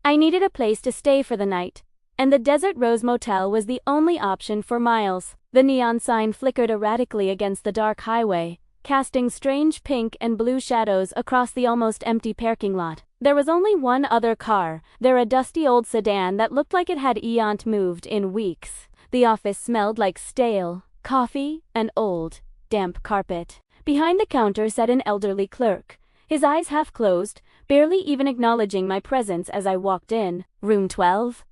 I needed a place to stay for the night, and the Desert Rose Motel was the only option for miles. The neon sign flickered erratically against the dark highway, casting strange pink and blue shadows across the almost empty parking lot. There was only one other car, a dusty old sedan that looked like it had moved in weeks. The office smelled like stale coffee and old, damp carpet. Behind the counter sat an elderly clerk, his eyes half closed, barely even acknowledging my presence as I walked in. "Room 12?"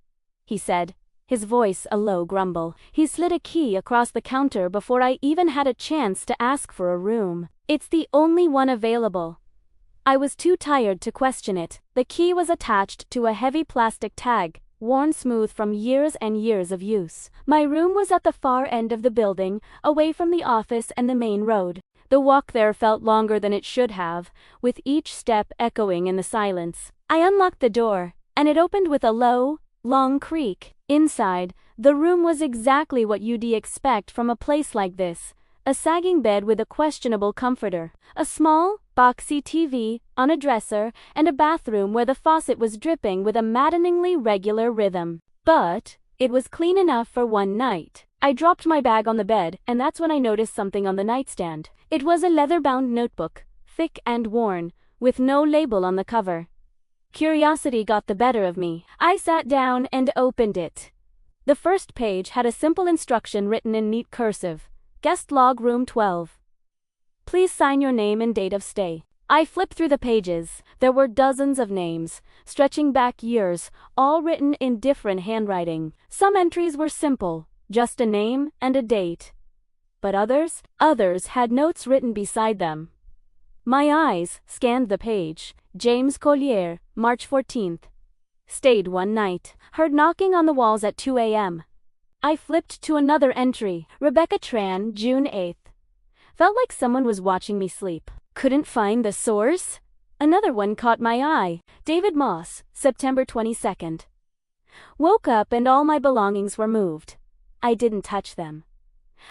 he said, his voice a low grumble. He slid a key across the counter before I even had a chance to ask for a room. "It's the only one available." I was too tired to question it. The key was attached to a heavy plastic tag, worn smooth from years and years of use. My room was at the far end of the building, away from the office and the main road. The walk there felt longer than it should have, with each step echoing in the silence. I unlocked the door, and it opened with a low, long creak. Inside, the room was exactly what you'd expect from a place like this. A sagging bed with a questionable comforter, a small, boxy TV on a dresser, and a bathroom where the faucet was dripping with a maddeningly regular rhythm. But it was clean enough for one night. I dropped my bag on the bed, and that's when I noticed something on the nightstand. It was a leather-bound notebook, thick and worn, with no label on the cover. Curiosity got the better of me. I sat down and opened it. The first page had a simple instruction written in neat cursive. "Guest log room 12. Please sign your name and date of stay." I flipped through the pages. There were dozens of names, stretching back years, all written in different handwriting. Some entries were simple, just a name and a date. But others had notes written beside them. My eyes scanned the page. James Collier, March 14th. Stayed one night. Heard knocking on the walls at 2 a.m. I flipped to another entry. Rebecca Tran, June 8th. Felt like someone was watching me sleep. Couldn't find the source? Another one caught my eye. David Moss, September 22nd. Woke up and all my belongings were moved. I didn't touch them.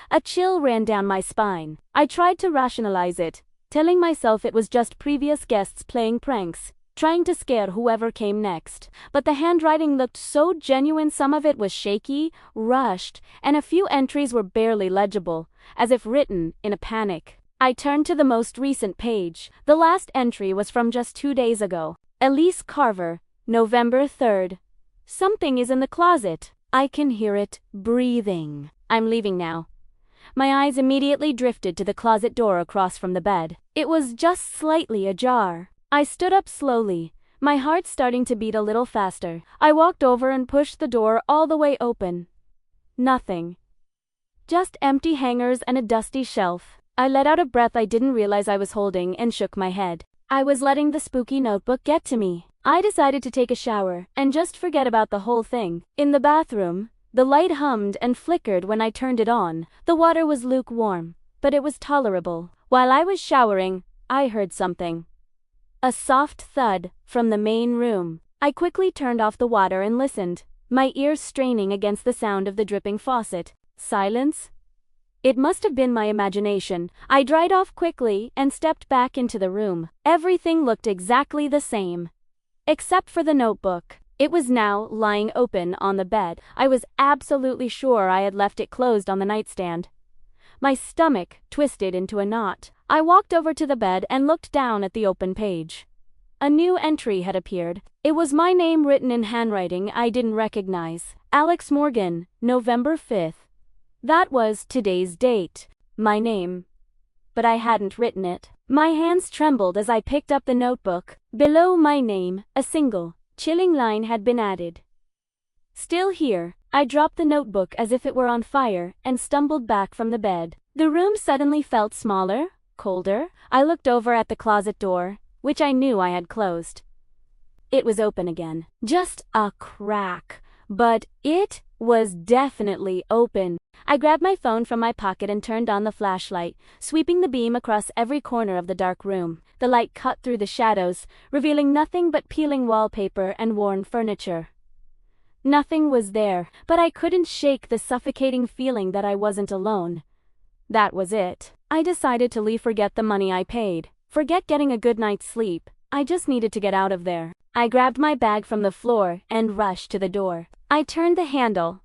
A chill ran down my spine. I tried to rationalize it, telling myself it was just previous guests playing pranks, trying to scare whoever came next. But the handwriting looked so genuine. Some of it was shaky, rushed, and a few entries were barely legible, as if written in a panic. I turned to the most recent page. The last entry was from just 2 days ago. Elise Carver, November 3rd. Something is in the closet. I can hear it breathing. I'm leaving now. My eyes immediately drifted to the closet door across from the bed. It was just slightly ajar. I stood up slowly, my heart starting to beat a little faster. I walked over and pushed the door all the way open. Nothing. Just empty hangers and a dusty shelf. I let out a breath I didn't realize I was holding and shook my head. I was letting the spooky notebook get to me. I decided to take a shower and just forget about the whole thing. In the bathroom, the light hummed and flickered when I turned it on. The water was lukewarm, but it was tolerable. While I was showering, I heard something. A soft thud from the main room. I quickly turned off the water and listened, my ears straining against the sound of the dripping faucet. Silence? It must have been my imagination. I dried off quickly and stepped back into the room. Everything looked exactly the same, except for the notebook. It was now lying open on the bed. I was absolutely sure I had left it closed on the nightstand. My stomach twisted into a knot. I walked over to the bed and looked down at the open page. A new entry had appeared. It was my name written in handwriting I didn't recognize. Alex Morgan, November 5th. That was today's date. My name. But I hadn't written it. My hands trembled as I picked up the notebook. Below my name, a single, chilling line had been added. Still here. I dropped the notebook as if it were on fire and stumbled back from the bed. The room suddenly felt smaller, colder. I looked over at the closet door, which I knew I had closed. It was open again. Just a crack, but it was definitely open. I grabbed my phone from my pocket and turned on the flashlight, sweeping the beam across every corner of the dark room. The light cut through the shadows, revealing nothing but peeling wallpaper and worn furniture. Nothing was there, but I couldn't shake the suffocating feeling that I wasn't alone. That was it. I decided to forget the money I paid, forget getting a good night's sleep. I just needed to get out of there. I grabbed my bag from the floor and rushed to the door. I turned the handle.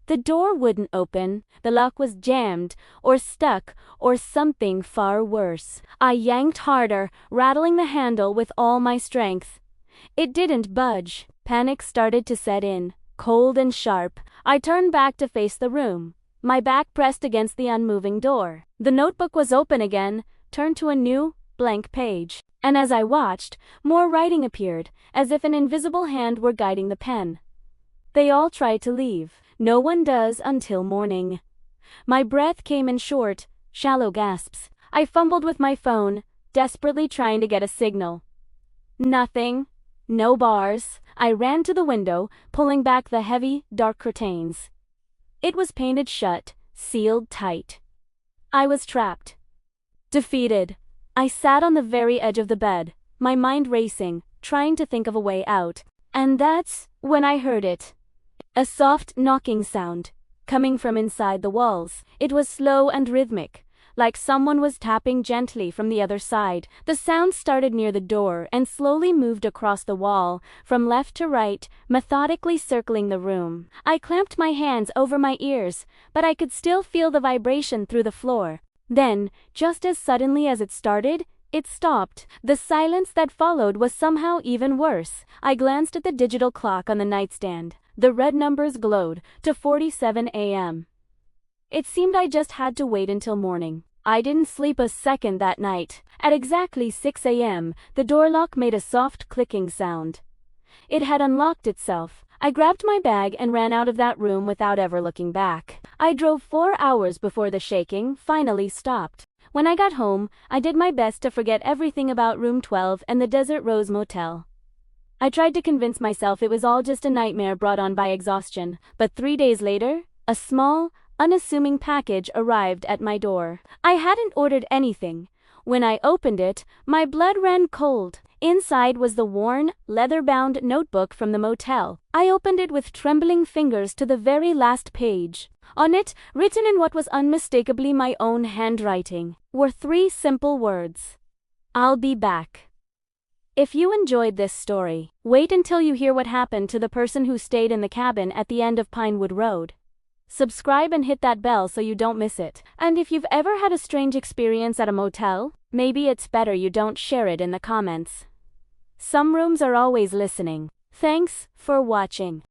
The door wouldn't open, the lock was jammed, or stuck, or something far worse. I yanked harder, rattling the handle with all my strength. It didn't budge. Panic started to set in, cold and sharp. I turned back to face the room, my back pressed against the unmoving door. The notebook was open again, turned to a new, blank page. And as I watched, more writing appeared, as if an invisible hand were guiding the pen. They all tried to leave. No one does until morning. My breath came in short, shallow gasps. I fumbled with my phone, desperately trying to get a signal. Nothing. No bars. I ran to the window, pulling back the heavy, dark curtains. It was painted shut, sealed tight. I was trapped. Defeated. I sat on the very edge of the bed, my mind racing, trying to think of a way out. And that's when I heard it. A soft knocking sound, coming from inside the walls. It was slow and rhythmic, like someone was tapping gently from the other side. The sound started near the door and slowly moved across the wall, from left to right, methodically circling the room. I clamped my hands over my ears, but I could still feel the vibration through the floor. Then, just as suddenly as it started, it stopped. The silence that followed was somehow even worse. I glanced at the digital clock on the nightstand. The red numbers glowed to 47 a.m. It seemed I just had to wait until morning. I didn't sleep a second that night. At exactly 6 a.m., the door lock made a soft clicking sound. It had unlocked itself. I grabbed my bag and ran out of that room without ever looking back. I drove 4 hours before the shaking finally stopped. When I got home, I did my best to forget everything about room 12 and the Desert Rose Motel. I tried to convince myself it was all just a nightmare brought on by exhaustion, but 3 days later, a small, unassuming package arrived at my door. I hadn't ordered anything. When I opened it, my blood ran cold. Inside was the worn, leather-bound notebook from the motel. I opened it with trembling fingers to the very last page. On it, written in what was unmistakably my own handwriting, were 3 simple words. I'll be back. If you enjoyed this story, wait until you hear what happened to the person who stayed in the cabin at the end of Pinewood Road. Subscribe and hit that bell so you don't miss it. And if you've ever had a strange experience at a motel, maybe it's better you don't share it in the comments. Some rooms are always listening. Thanks for watching.